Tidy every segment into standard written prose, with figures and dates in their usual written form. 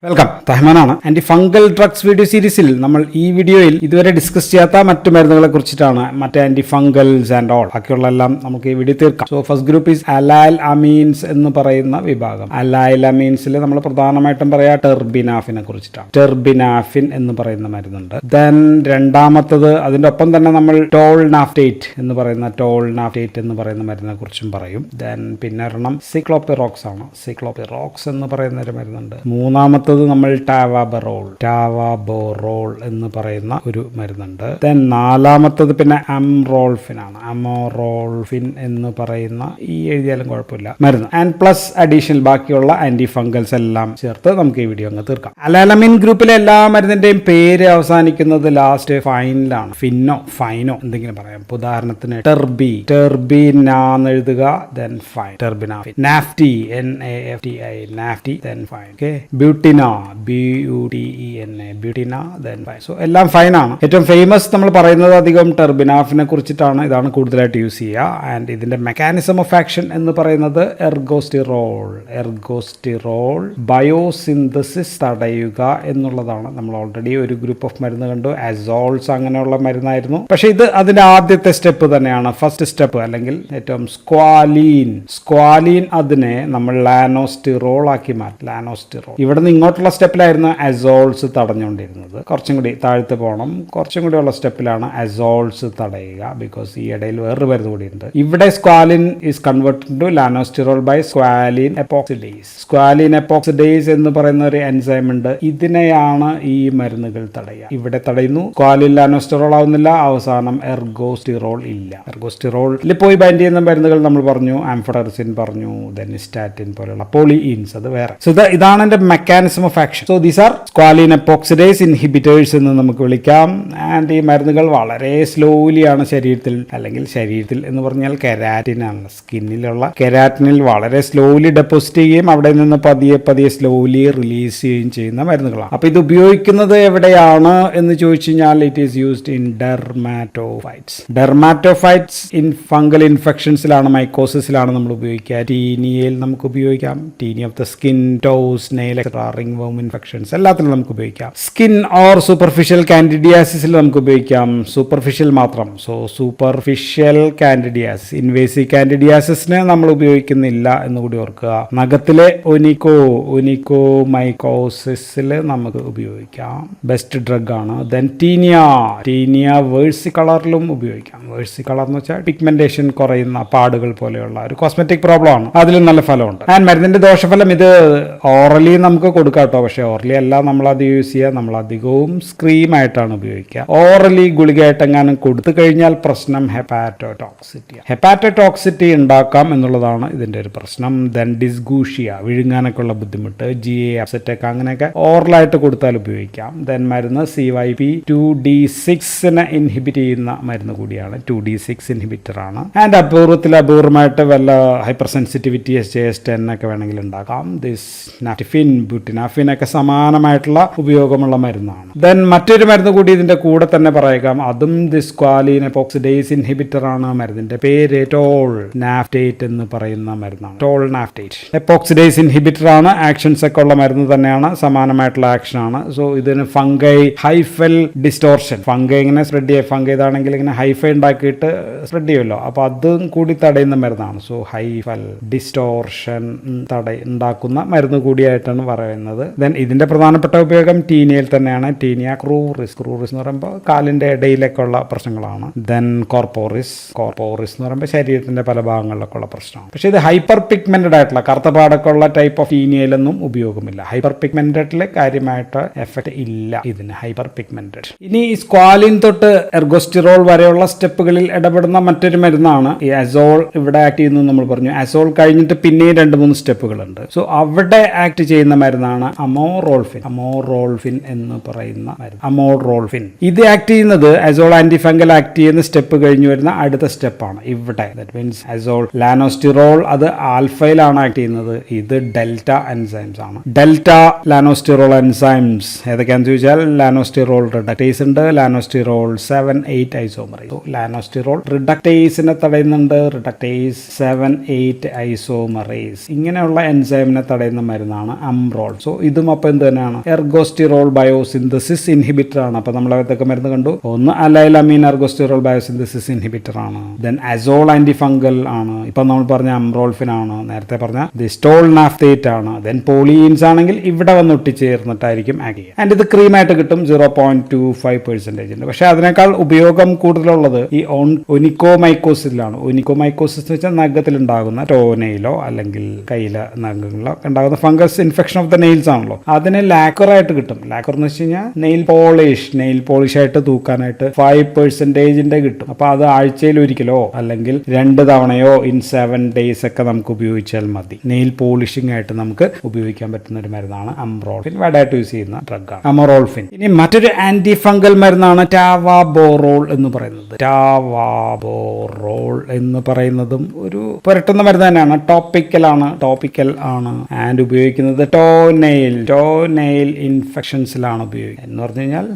Welcome, തഹ്മാനാണ്. Anti fungal drugs video സീരീസിൽ നമ്മൾ ഈ വീഡിയോയിൽ ഇതുവരെ ഡിസ്കസ് ചെയ്യാത്ത മറ്റു മരുന്നുകളെ കുറിച്ചിട്ടാണ്, മറ്റേ ആന്റി ഫംഗൽസ് ആൻഡ് ഓൾ. ബാക്കിയുള്ള എല്ലാം നമുക്ക് ഈ വീഡിയോ തീർക്കാം. So first group is allyl amines എന്ന് പറയുന്ന വിഭാഗം. അലൈൽ അമീൻസിൽ നമ്മൾ പ്രധാനമായിട്ടും പറയാ ടെർബിനാഫിനെ കുറിച്ചിട്ടാണ്. ടെർബിനാഫിൻ എന്ന് പറയുന്ന മരുന്നുണ്ട്. ദെൻ രണ്ടാമത്തത് അതിന്റെ ഒപ്പം തന്നെ നമ്മൾ ടോൾനാഫ്റ്റേറ്റ് എന്ന് പറയുന്ന മരുന്നിനെ കുറിച്ചും പറയും. ദെൻ പിന്നെ ഒരെണ്ണം സിക്ലോപിറോക്സ് ആണ്. സിക്ലോപിറോക്സ് എന്ന് പറയുന്ന ഒരു മരുന്നുണ്ട്. മൂന്നാമത്തെ നമ്മൾ ടാവാബോറോൾ എന്ന് പറയുന്ന ഒരു മരുന്നുണ്ട്. ദെൻ നാലാമത്തത് പിന്നെ അമോറോൾഫിൻ ആണ്. അമോറോൾഫിൻ എന്ന് പറയുന്ന, ഈ എഴുതിയാലും കുഴപ്പമില്ല, മരുന്ന്. ആൻഡ് പ്ലസ് അഡീഷണൽ ബാക്കിയുള്ള ആന്റി ഫംഗൽസ് എല്ലാം ചേർത്ത് നമുക്ക് ഈ വീഡിയോ അങ്ങ് തീർക്കാം. അലാലമിൻ ഗ്രൂപ്പിലെ എല്ലാ മരുന്നിന്റെയും പേര് അവസാനിക്കുന്നത് ലാസ്റ്റ് ഫൈനിലാണ്. ഫൈനോ എന്തെങ്കിലും പറയാം. ഉദാഹരണത്തിന് ടെർബിനാന്ന് എഴുതുക, then fine, terbinafine. Nafti, NAFTI, nafti, then fine. Okay. Butena, BUTENA, then fine. So എല്ലാം ഫൈൻ ആണ്. ഏറ്റവും ഫേമസ് നമ്മൾ പറയുന്നത് അധികം ടെർബിനാഫിനെ കുറിച്ചിട്ടാണ്. ഇതാണ് കൂടുതലായിട്ട് യൂസ് ചെയ്യുക. ആൻഡ് ഇതിന്റെ മെക്കാനിസം ഓഫ് ആക്ഷൻ എന്ന് പറയുന്നത് എർഗോസ്റ്റിറോൾ ബയോസിന്തസിസ് തടയുക എന്നുള്ളതാണ്. നമ്മൾ ഓൾറെഡി ഒരു ഗ്രൂപ്പ് ഓഫ് മരുന്ന് കണ്ടു, അസോൾസ് അങ്ങനെയുള്ള മരുന്നായിരുന്നു. പക്ഷെ ഇത് അതിന്റെ ആദ്യത്തെ സ്റ്റെപ്പ് തന്നെയാണ്, ഫസ്റ്റ് സ്റ്റെപ്പ്. അല്ലെങ്കിൽ ഏറ്റവും സ്ക്വാലീൻ അതിനെ നമ്മൾ ലാനോസ്റ്റിറോൾ ആക്കി മാറ്റി. ലാനോസ്റ്റിറോൾ ഇവിടെ നിന്ന് ഇങ്ങോട്ടുള്ള സ്റ്റെപ്പിലായിരുന്നു അസോൾസ് തടഞ്ഞുകൊണ്ടിരുന്നത്. കുറച്ചും കൂടി താഴ്ത്ത് പോകണം. കുറച്ചും കൂടി ഉള്ള സ്റ്റെപ്പിലാണ് അസോൾസ് തടയുക. ബിക്കോസ് ഈ ഇടയിൽ വേറൊരു മരുന്ന് കൂടി ഉണ്ട്. ഇവിടെ സ്ക്വാലിൻ ഈസ് കൺവേർട്ടഡ് ടു ലാനോസ്റ്റിറോൾ ബൈ സ്ക്വാലിൻ എപ്പോക്സിഡേസ് എന്ന് പറയുന്ന ഒരു എൻസൈം ഉണ്ട്. ഇതിനെയാണ് ഈ മരുന്നുകൾ തടയുക. ഇവിടെ തടയുന്നു. സ്ക്വാലിൻ ലാനോസ്റ്റിറോൾ ആവുന്നില്ല. അവസാനം എർഗോസ്റ്റിറോൾ ഇല്ല. എർഗോസ്റ്റിറോളിൽ പോയി ബൈൻഡ് ചെയ്യുന്ന മരുന്നുകൾ നമ്മൾ പറഞ്ഞു. ആംഫോടെറിസിൻ പറഞ്ഞു, സ്റ്റാറ്റിൻ പോലെയുള്ള പോളിഇൻസ്, അത് വേറെ. സോ ഇതാണ് എന്റെ mechanism of action. So these are squalene epoxidase inhibitors എന്ന് നമുക്ക് വിളിക്കാം. ആൻഡ് ഈ മരുന്നുകൾ വളരെ സ്ലോലിയാണ് ശരീരത്തിൽ എന്ന് പറഞ്ഞാൽ കെരാറ്റിനാണ്. സ്കിന്നിലുള്ള കെരാറ്റിനിൽ വളരെ സ്ലോലി ഡെപ്പോസിറ്റ് ചെയ്യുകയും അവിടെ നിന്ന് പതിയെ സ്ലോലി റിലീസ് ചെയ്യുകയും ചെയ്യുന്ന മരുന്നുകളാണ്. അപ്പൊ ഇത് ഉപയോഗിക്കുന്നത് എവിടെയാണ് എന്ന് ചോദിച്ചു കഴിഞ്ഞാൽ it is used in dermatophytes in fungal ഇൻഫെക്ഷൻസിലാണ്, മൈക്കോസിസിലാണ് നമ്മൾ ഉപയോഗിക്കുക. ടീനിയയിൽ നമുക്ക് ഉപയോഗിക്കാം. Tinea of the skin, toes, nail, ringworm infections എല്ലാത്തിലും നമുക്ക് ഉപയോഗിക്കാം. സ്കിൻ ഓർ സൂപ്പർഫിഷ്യൽ കാൻഡിഡിയാസിസിൽ നമുക്ക് ഉപയോഗിക്കാം. സൂപ്പർഫിഷ്യൽ മാത്രം. സോ സൂപ്പർഫിഷ്യൽ കാൻഡിഡിയാസിസ്, ഇൻവേസീവ് കാൻഡിഡിയാസിസിന് നമ്മൾ ഉപയോഗിക്കുന്നില്ല എന്നുകൂടി ഓർക്കുക. നഖത്തിലെ ഒനിക്കോമൈക്കോസിസിൽ നമുക്ക് ഉപയോഗിക്കാം. ബെസ്റ്റ് ഡ്രഗ് ആണ്. ദെൻ ടീനിയ വേഴ്സി കളറിലും ഉപയോഗിക്കാം. വേഴ്സി കളർ എന്ന് വെച്ചാൽ പിഗ്മെന്റേഷൻ കുറയുന്ന പാടുകൾ പോലെയുള്ള ഒരു കോസ്മെറ്റിക് പ്രോബ്ലം ആണ്. അതിലും നല്ല ഫലമുണ്ട്. ആൻഡ് മരുന്നിന്റെ ദോഷഫലം, ഇത് ഓറലി നമുക്ക് കൊടുക്കാം കേട്ടോ. പക്ഷെ ഓറലി അല്ല നമ്മളത് യൂസ് ചെയ്യുക. നമ്മൾ അധികവും സ്ക്രീം ആയിട്ടാണ് ഉപയോഗിക്കുക. ഓറലി ഗുളികയായിട്ട് എങ്ങാനും കൊടുത്തു കഴിഞ്ഞാൽ പ്രശ്നം ഹെപ്പാറ്റോടോക്സിറ്റി ഉണ്ടാക്കാം എന്നുള്ളതാണ് ഇതിന്റെ ഒരു പ്രശ്നം. ദെൻ ഡിസ്ഗൂഷ്യ, വിഴുങ്ങാനൊക്കെ ഉള്ള ബുദ്ധിമുട്ട്, GA അപ്സെറ്റൊക്കെ അങ്ങനെയൊക്കെ ഓറലായിട്ട് കൊടുത്താൽ ഉപയോഗിക്കാം. ദെൻ മരുന്ന് CYP2D6 ഇൻഹിബിറ്റ് ചെയ്യുന്ന മരുന്ന് കൂടിയാണ്. 2D6 ഇൻഹിബിറ്റർ ആണ്. ആൻഡ് അപൂർവമായിട്ട് വല്ല ഹൈപ്പർ സെൻസിറ്റിവിറ്റി SJS10 ഒക്കെ വേണമെങ്കിൽ ഉണ്ടാക്കാം. ബ്യൂട്ടിനാഫിൻ ഒക്കെ സമാനമായിട്ടുള്ള ഉപയോഗമുള്ള മരുന്നാണ്. ദെൻ മറ്റൊരു മരുന്ന് കൂടി ഇതിന്റെ കൂടെ തന്നെ പറയുക. അതും സ്ക്വാലിൻ എപ്പോക്സിഡേസ് ഇൻഹിബിറ്റർ ആണ്. മരുന്നിന്റെ പേര് ടോൾനാഫ്റ്റേറ്റ് എന്ന് പറയുന്ന മരുന്നാണ്. ടോൾനാഫ്റ്റേറ്റ് എപ്പോക്സിഡേസ് ഇൻഹിബിറ്റർ ആണ്. ആക്ഷൻസ് ഒക്കെ ഉള്ള മരുന്ന് തന്നെയാണ്. സമാനമായിട്ടുള്ള ആക്ഷൻ ആണ്. സോ ഇതിന് ഹൈഫൽ ഡിസ്റ്റോർഷൻ, ഫംഗൈ ഇങ്ങനെ സ്പ്രെഡ് ചെയ്യുക. ഫംഗൈ ഇതാണെങ്കിൽ ഇങ്ങനെ ഹൈഫൈ ഉണ്ടാക്കിയിട്ട് സ്പ്രെഡ് ചെയ്യുമല്ലോ. അപ്പൊ അതും കൂടി തടയുന്ന മരുന്നാണ്. സോ ഹൈഫൽ ഡിസ്റ്റോർഷൻ ഉണ്ടാക്കുന്ന മരുന്ന് കൂടിയായിട്ടാണ് പറയുന്നത്. ദെൻ ഇതിന്റെ പ്രധാനപ്പെട്ട ഉപയോഗം ടീനിയയിൽ തന്നെയാണ്. ടീനിയ ക്രൂറിസ് എന്ന് പറയുമ്പോൾ കാലിന്റെ ഇടയിലൊക്കെ ഉള്ള പ്രശ്നങ്ങളാണ്. ദെൻ കോർപ്പോറിസ് എന്ന് പറയുമ്പോൾ ശരീരത്തിന്റെ പല ഭാഗങ്ങളിലൊക്കെ ഉള്ള പ്രശ്നമാണ്. പക്ഷെ ഇത് ഹൈപ്പർ പിഗ്മെന്റഡ് ആയിട്ടുള്ള കറുത്ത പാടൊക്കെ ഉള്ള ടൈപ്പ് ഓഫ് ടീനിയയിലൊന്നും ഉപയോഗമില്ല. ഹൈപ്പർ പിഗ്മെന്റഡില് കാര്യമായിട്ട് എഫക്ട് ഇല്ല ഇതിന്. Hyper pigmented. ഇനി സ്ക്വാലിൻ തൊട്ട് എർഗോസ്റ്റിറോൾ വരെയുള്ള സ്റ്റെപ്പുകളിൽ ഇടപെടുന്ന മറ്റൊരു മരുന്നാണ് ഈ അസോൾ. ഇവിടെ ആക്ട് ചെയ്യുന്നത് നമ്മൾ പറഞ്ഞു. അസോൾ കഴിഞ്ഞിട്ട് പിന്നെയും 2-3 സ്റ്റെപ്പുകളുണ്ട്. സോ അവിടെ ആക്ട് ചെയ്യുന്ന മരുന്നാണ് അമോറോൾഫിൻ എന്ന് പറയുന്ന മരുന്ന്. ഇത് ആക്ട് ചെയ്യുന്നത് അസോൾ ആന്റിഫംഗൽ ആക്ട് ചെയ്യുന്ന സ്റ്റെപ്പ് കഴിഞ്ഞു വരുന്ന അടുത്ത സ്റ്റെപ്പാണ് ഇവിടെ. ദാറ്റ് മീൻസ് അസോൾ ലാനോസ്റ്റിറോൾ അത് ആൽഫയിലാണ് ആക്ട് ചെയ്യുന്നത്. ഇത് ഡെൽറ്റ എൻസൈംസ് ആണ്. ഡെൽറ്റ ലാനോസ്റ്റിറോൾ എൻസൈംസ് ഏതൊക്കെയാണെന്ന് ചോദിച്ചാൽ ലാനോസ്റ്റിറോൾ റിഡക്ടേസ് ഉണ്ട്, ലാനോസ്റ്റിറോൾ 7-8 ഐസോമറേസ്. ലാനോസ്റ്റിറോൾ റിഡക്ടേസിനെ തടയുന്നുണ്ട്, റിഡക്ടേസ് 7-8 ഐസോമറേസ്. ഇങ്ങനെയുള്ള എൻസൈമിനെ തടയുന്ന മരുന്നാണ് അംറോൾ. സോ സോ ഇതും അപ്പോൾ എന്ത് തന്നെയാണ്, എർഗോസ്റ്റിറോൾ ബയോസിന്തസിസ് ഇൻഹിബിറ്റർ ആണ്. അപ്പോൾ നമ്മൾ ഏതൊക്കെ മരുന്ന് കണ്ടു, ഒന്ന് അലൈലമീൻ എർഗോസ്റ്റിറോൾ ബയോസിന്തസിസ് ഇൻഹിബിറ്റർ ആണ്, ദെൻ അസോൾ ആന്റി ഫംഗൽ ആണ്, ഇപ്പം നമ്മൾ പറഞ്ഞ അംറോൾഫിൻ ആണ്, നേരത്തെ പറഞ്ഞ ദിസ്റ്റോൾ നാഫ്തേറ്റ് ആണ്, ദെൻ പോളിയൻസ് ആണെങ്കിൽ ഇവിടെ വന്ന് ഒട്ടിച്ചേർന്നിട്ടായിരിക്കും ആക്ട് ചെയ്യുക. ആൻഡ് ഇത് ക്രീമായിട്ട് കിട്ടും 0.25% ഉണ്ട്. പക്ഷേ അതിനേക്കാൾ ഉപയോഗം കൂടുതലുള്ളത് ഈ ഒനിക്കോമൈക്കോസിലാണ്. ഒനിക്കോമൈക്കോസിസ് എന്ന് വെച്ചാൽ നഖത്തിലുണ്ടാകുന്ന ടോനെയിലോ അല്ലെങ്കിൽ കയ്യിലെ നഖങ്ങളിലോ ഉണ്ടാകുന്ന fungus infection of the nails ആണല്ലോ, അതിന് ലാക്കറായിട്ട് കിട്ടും. ലാക്കർ എന്ന് വെച്ച് കഴിഞ്ഞാൽ നെയിൽ പോളിഷ് ആയിട്ട് തൂക്കാനായിട്ട് 5% കിട്ടും. അപ്പൊ അത് ആഴ്ചയിൽ ഒരിക്കലോ അല്ലെങ്കിൽ 2 തവണയോ ഇൻ 7 days ഒക്കെ നമുക്ക് ഉപയോഗിച്ചാൽ മതി. നെയിൽ പോളിഷിംഗ് ആയിട്ട് നമുക്ക് ഉപയോഗിക്കാൻ പറ്റുന്ന ഒരു മരുന്നാണ് അംറോൾഫിൻ. വൈഡായിട്ട് യൂസ് ചെയ്യുന്ന ഡ്രഗാണ് അമറോൾഫിൻ. ഇനി മറ്റൊരു ആന്റി ഫംഗൽ മരുന്നാണ് ടാവാബോറോൾ എന്ന് പറയുന്നത്. ടാവാബോറോൾ എന്ന് പറയുന്നതും ഒരു പുരട്ടുന്ന മരുന്ന് തന്നെയാണ്. ടോപ്പിക്കൽ ആണ് ആൻഡ് ഉപയോഗിക്കുന്നത് ടോനെയിൽ ഇൻഫെക്ഷൻസിലാണ് ഉപയോഗിക്കുന്നത്. എന്ന് പറഞ്ഞു കഴിഞ്ഞാൽ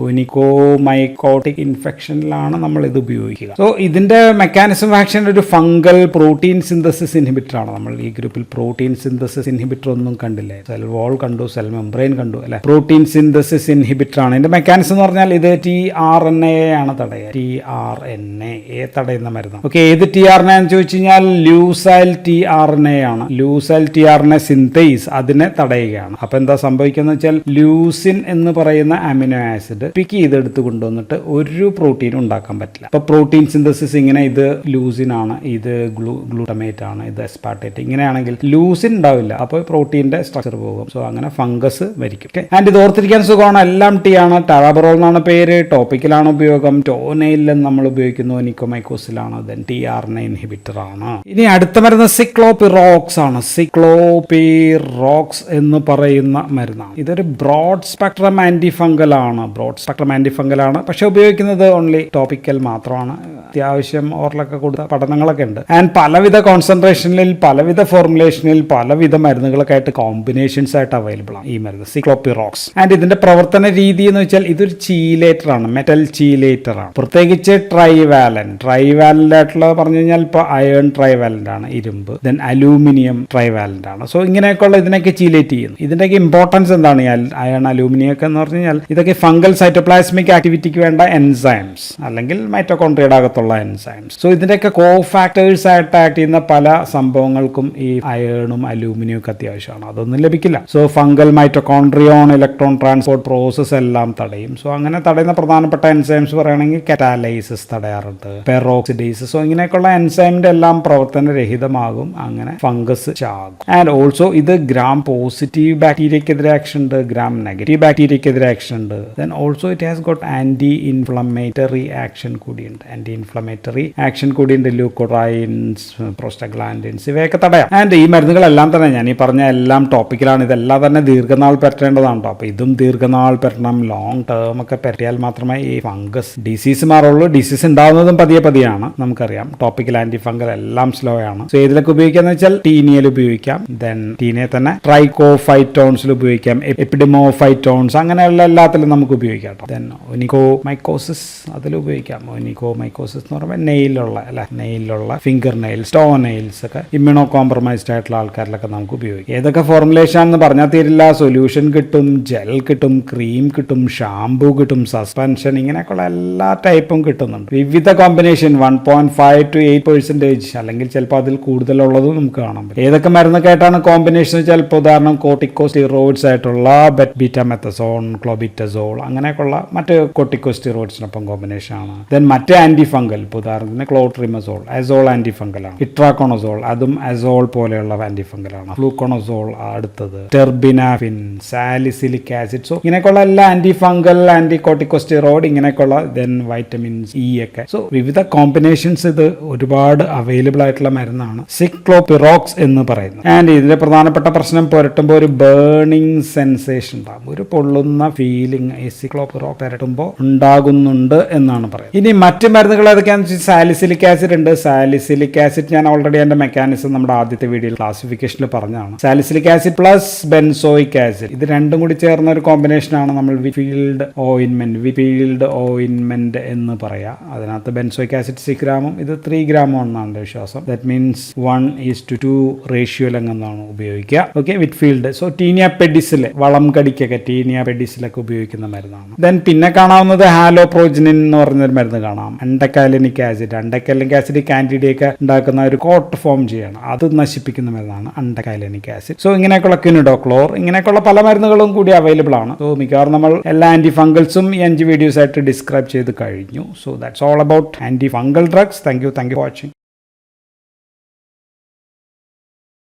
ഒനിക്കോമൈക്കോട്ടിക് ഇൻഫെക്ഷനിലാണ് നമ്മൾ ഇത് ഉപയോഗിക്കുക. സോ ഇതിന്റെ മെക്കാനിസം ഓഫ് ആക്ഷൻ ഒരു ഫംഗൽ പ്രോട്ടീൻ സിന്തസിസ് ഇൻഹിബിറ്റർ ആണ്. നമ്മൾ ഈ ഗ്രൂപ്പിൽ പ്രോട്ടീൻ സിന്തസിസ് ഇൻഹിബിറ്റർ ഒന്നും കണ്ടില്ലേ. സെൽ വാൾ കണ്ടു, സെൽ മെംബ്രെയിൻ കണ്ടു അല്ലെ. പ്രോട്ടീൻ സിന്തസിസ് ഇൻഹിബിറ്റർ ആണ്. ഇതിന്റെ മെക്കാനിസം എന്ന് പറഞ്ഞാൽ ഇത് tRNA ആണ് തടയുക. tRNA തടയുന്ന മരുന്ന്. ഓക്കെ, ഏത് tRNA എന്ന് ചോദിച്ചു കഴിഞ്ഞാൽ ലൂസൈൽ tRNA ആണ്. ലൂസൈൽ tRNA സിന്തേസ് അതിനെ തടയുകയാണ്. അപ്പൊ എന്താ സംഭവിക്കുന്നത് വെച്ചാൽ ലൂസിൻ എന്ന് പറയുന്ന അമിനോ ആസിഡ് പിക്ക് ചെയ്തെടുത്ത് കൊണ്ടുവന്നിട്ട് ഒരു പ്രോട്ടീൻ ഉണ്ടാക്കാൻ പറ്റില്ല. അപ്പൊ പ്രോട്ടീൻ സിന്തസിസ് ഇങ്ങനെ ഇത് ലൂസിൻ ആണ്, ഇത് ഗ്ലൂട്ടമേറ്റ് ആണ്, ഇത് എസ്പാർട്ടേറ്റ്, ഇങ്ങനെയാണെങ്കിൽ ലൂസിൻ ഉണ്ടാവില്ല. അപ്പോൾ പ്രോട്ടീന്റെ സ്ട്രക്ചർ പോകും. സോ അങ്ങനെ ഫംഗസ് മരിക്കും. ആൻഡ് ഇത് ഓർത്തിരിക്കാൻ സുഖമാണ്. എല്ലാം ടി ആണ്. ടാവാബറോൾ എന്നാണ് പേര്. ടോപ്പിക്കലാണ് ഉപയോഗം. ടോനെയിൽ നമ്മൾ ഉപയോഗിക്കുന്നു. നിക്കോമൈക്കോസിലാണ്. ദെൻ tRNA ഇൻഹിബിറ്റർ ആണ്. ഇനി അടുത്ത മരുന്ന് സിക്ലോപിറോക്സ് ആണ്. സിക്ലോപിറോക്സ് എന്ന് പറയുന്ന മരുന്നാണ്. ഇതൊരു ബ്രോഡ് സ്പെക്ട്രം ആന്റി ഫംഗൽ ആണ്. പക്ഷെ ഉപയോഗിക്കുന്നത് ഓൺലി ടോപ്പിക്കൽ മാത്രമാണ്. അത്യാവശ്യം ഓറിലൊക്കെ കൊടുത്ത പഠനങ്ങളൊക്കെ ഉണ്ട്. ആൻഡ് പലവിധ കോൺസെൻട്രേഷനിൽ, പലവിധ ഫോർമുലേഷനിൽ, പലവിധ മരുന്നുകളൊക്കെ ആയിട്ട് കോമ്പിനേഷൻസ് ആയിട്ട് അവൈലബിൾ ആണ് ഈ മരുന്ന് സിക്ലോപിറോക്സ്. ആൻഡ് ഇതിന്റെ പ്രവർത്തന രീതി എന്ന് വെച്ചാൽ ഇതൊരു ചീലേറ്റർ ആണ്, മെറ്റൽ ചീലേറ്റർ ആണ്. പ്രത്യേകിച്ച് ട്രൈവാലന്റ് ആയിട്ടുള്ള പറഞ്ഞു കഴിഞ്ഞാൽ ഇപ്പോൾ അയൺ ട്രൈവാലന്റ് ആണ്, ഇരുമ്പ്. ദെൻ അലൂമിനിയം ട്രൈവാലന്റ് ആണ്. സോ ഇങ്ങനെയൊക്കെയുള്ള ഇതിനൊക്കെ ചീലേറ്റ് ചെയ്യുന്നു. ഇതിന്റെയൊക്കെ ഇമ്പോർട്ടൻസ് എന്താണ്? അയൺ, അലൂമിനിയം ഒക്കെ എന്ന് പറഞ്ഞു കഴിഞ്ഞാൽ ഇതൊക്കെ ഫംഗൽ സൈറ്റോപ്ലാസ്മിക് ആക്ടിവിറ്റിക്ക് വേണ്ട എൻസൈംസ് അല്ലെങ്കിൽ മൈറ്റോകോൺട്രിയയുടെ അകത്തുള്ള എൻസൈംസ്. സോ ഇതിന്റെയൊക്കെ കോഫാക്ടേഴ്സ് ആയിട്ട് ആക്ട് ചെയ്യുന്ന പല സംഭവങ്ങൾക്കും ഈ അയണും അലൂമിനിയം ഒക്കെ അത്യാവശ്യമാണ്. അതൊന്നും ലഭിക്കില്ല. So fungal mitochondrion electron transport process എല്ലാം തടയും. സോ അങ്ങനെ തടയുന്ന പ്രധാനപ്പെട്ട എൻസൈംസ് പറയുകയാണെങ്കിൽ കറ്റാലൈസിസ് തടയാറുണ്ട്, പെറോക്സിഡേസ്. സോ ഇങ്ങനെയൊക്കെയുള്ള എൻസൈമിന്റെ എല്ലാം പ്രവർത്തനരഹിതമാകും. അങ്ങനെ ഫംഗസ് ചാകും. ആൻഡ് ഓൾസോ ഇത് ഗ്രാം പോസിറ്റീവ് ബാക്ടീരിയക്കെതിരെ ആക്ഷൻ ഉണ്ട്, ഗ്രാം നെഗറ്റീവ് ബാക്ടീരിയക്കെതിരെ ആക്ഷൻ ഉണ്ട്. Then also it has got anti inflammatory action കൂടിയുണ്ട്. ല്യൂക്കോട്രൈൻസ്, പ്രോസ്റ്റഗ്ലാൻഡിൻസ് ഇവയൊക്കെ തടയാം. ആൻഡ് ഈ മരുന്നുകളെല്ലാം തന്നെ ഞാൻ ഈ പറഞ്ഞ എല്ലാം ടോപ്പിക്കലാണ്. ഇതെല്ലാം തന്നെ ദീർഘനാൾ പരട്ടേണ്ടതാണ്. അപ്പോൾ ഇതും ദീർഘനാൾ പരട്ടണം. ലോങ് ടേം ഒക്കെ പരട്ടിയാൽ മാത്രമേ ഈ ഫംഗസ് ഡിസീസ് മാറുള്ളൂ. ഡിസീസ് ഉണ്ടാവുന്നതും പതിയാണ് നമുക്കറിയാം. ടോപ്പിക്കൽ ആന്റി ഫംഗൽ എല്ലാം സ്ലോ ആണ്. സോ ഇതിലൊക്കെ ഉപയോഗിക്കാന്ന് വെച്ചാൽ ടീനിയയിൽ ഉപയോഗിക്കാം. ദെൻ ടീനിയെ തന്നെ ട്രൈക്കോഫൈറ്റോൺസിൽ ഉപയോഗിക്കാം, എപ്പിഡെമോഫൈറ്റോൺസ് അങ്ങനെയുള്ള എല്ലാത്തിലും നമുക്ക് ഉപയോഗിക്കാം. ദെൻ ഒനിക്കോമൈക്കോസിസ് അതിൽ ഉപയോഗിക്കാം. ഒനിക്കോമൈക്കോസിസ് എന്ന് പറയുമ്പോൾ നെയിലുള്ള ഫിംഗർ നെയിൽസ്, ടോ നെയിൽസ് ഒക്കെ ഇമ്മ്യൂണോ കോംപ്രമൈസ്ഡ് ആയിട്ടുള്ള ആൾക്കാരിലൊക്കെ നമുക്ക് ഉപയോഗിക്കാം. ഏതൊക്കെ ഫോർമുലേഷൻ എന്ന് പറഞ്ഞാൽ തീരില്ല. സൊല്യൂഷൻ കിട്ടും, ജെൽ കിട്ടും, ക്രീം കിട്ടും, ഷാംപൂ കിട്ടും, സസ്പെൻഷൻ, ഇങ്ങനെയൊക്കെയുള്ള എല്ലാ ടൈപ്പും കിട്ടുന്നുണ്ട്. വിവിധ കോമ്പിനേഷൻ 1.5 to 8% അല്ലെങ്കിൽ ചിലപ്പോൾ അതിൽ കൂടുതലുള്ളതും നമുക്ക് കാണാൻ പറ്റും. ഏതൊക്കെ മരുന്നൊക്കെ ആയിട്ടാണ് കോമ്പിനേഷൻ ചിലപ്പോൾ ഉദാഹരണം കോർട്ടിക്കോസ്റ്റിറോയിഡ്സ് ആയിട്ടുള്ള ബീറ്റാമെത്തസോൺ, ക്ലോബിറ്റസോൾ അങ്ങനെയൊക്കെയുള്ള മറ്റ് കോർട്ടിക്കോസ്റ്റിറോയിഡ്സിനൊപ്പം കോമ്പിനേഷൻ ആണ്. ദെൻ മറ്റ് ആന്റി ഫംഗൽ, ഇപ്പോൾ ഉദാഹരണത്തിന് ക്ലോട്രിമസോൾ, അസോൾ ആന്റി ഫംഗലാണ്. ഇട്രാക്കോണസോൾ അതും അസോൾ പോലെയുള്ള ആന്റി ഫംഗലാണ്. ഫ്ലൂക്കോണസോൾ അടുത്തത്, ടെർബിനാഫിൻ, സാലിസിലിക് ആസിഡ്. സോ ഇങ്ങനെയൊക്കെയുള്ള എല്ലാ ആന്റി ഫംഗൽ, ആന്റി കോർട്ടിക്കോസ്റ്റിറോയിഡ് ഇങ്ങനെയൊക്കെയുള്ള ദെൻ വൈറ്റമിൻസ് ഇ ഒക്കെ. സോ വിവിധ കോമ്പിനേഷൻസ് ഇത് ഒരുപാട് അവൈലബിൾ ആയിട്ടുള്ള മരുന്നാണ് സിക്ലോപിറോക്സ് എന്ന് പറയുന്നത്. ആൻഡ് ഇതിന്റെ പ്രധാനപ്പെട്ട പ്രശ്നം പുരട്ടുമ്പോൾ ഒരു ബേണിംഗ് സെൻസേഷൻ ഉണ്ടാകും, ഒരു പൊള്ളുന്ന ഫീലിംഗ് ഈ സിക്ലോപിറോക്സ് പുരട്ടുമ്പോൾ ഉണ്ടാകുന്നുണ്ട് എന്നാണ് പറയുന്നത്. ഇനി മറ്റ് മരുന്നുകൾ ഏതൊക്കെയാണെന്ന് വെച്ചാൽ സാലിസിലിക് ആസിഡ് ഉണ്ട്. സാലിസിലിക് ആസിഡ് ഞാൻ ഓൾറെഡി അതിന്റെ മെക്കാനിസം നമ്മുടെ ആദ്യത്തെ വീഡിയോയിൽ ക്ലാസിഫിക്കേഷനിൽ പറഞ്ഞതാണ്. Salicylic acid plus benzoic acid ഇത് രണ്ടും കൂടി ചേർന്ന ഒരു കോമ്പിനേഷനാണ് നമ്മൾ വിഫീൽഡ് ഓയിൻമെന്റ് എന്ന് പറയാം. അതിനകത്ത് ബെൻസോയിക് ആസിഡ് 6 ഗ്രാമും ഇത് 3 ഗ്രാമും എന്നാണ് വിശ്വാസം. ദാറ്റ് മീൻസ് 1:2 റേഷ്യോയിൽ എന്നാണ് ഉപയോഗിക്കുക. ഓക്കെ, വിത്ത് ഫീൽഡ്. സോ ടീനിയ പെഡിസിൽ വളം കടിക്കൊക്കെ ടീനിയ പെഡിസിലൊക്കെ ഉപയോഗിക്കുന്ന മരുന്നാണ്. ദെൻ പിന്നെ കാണാവുന്നത് ഹാലോപ്രോജിനിൻ എന്ന് പറഞ്ഞൊരു മരുന്ന് കാണാം. അണ്ടക്കാലിനിക് ആസിഡ് കാൻഡിഡയൊക്കെ ഉണ്ടാക്കുന്ന ഒരു കോട്ട് ഫോം ചെയ്യണം, അത് നശിപ്പിക്കുന്ന മരുന്നാണ് അണ്ടക്കാലിനിക് ആസിഡ്. സോ ഇങ്ങനെയൊക്കെയുള്ള ക്വിനോഡോക്ലോർ, ഇങ്ങനെയൊക്കെയുള്ള പല മരുന്നുകളും കൂടി അവൈലബിൾ ആണ്. സോ മിക്കവാറും നമ്മൾ എല്ലാ ആന്റി ഫംഗൽസും ഈ 5 വീഡിയോസ് ആയിട്ട് ഡിസ്ക്രൈബ് ചെയ്ത് കഴിഞ്ഞു. So that's all about anti fungal drugs. Thank you for watching.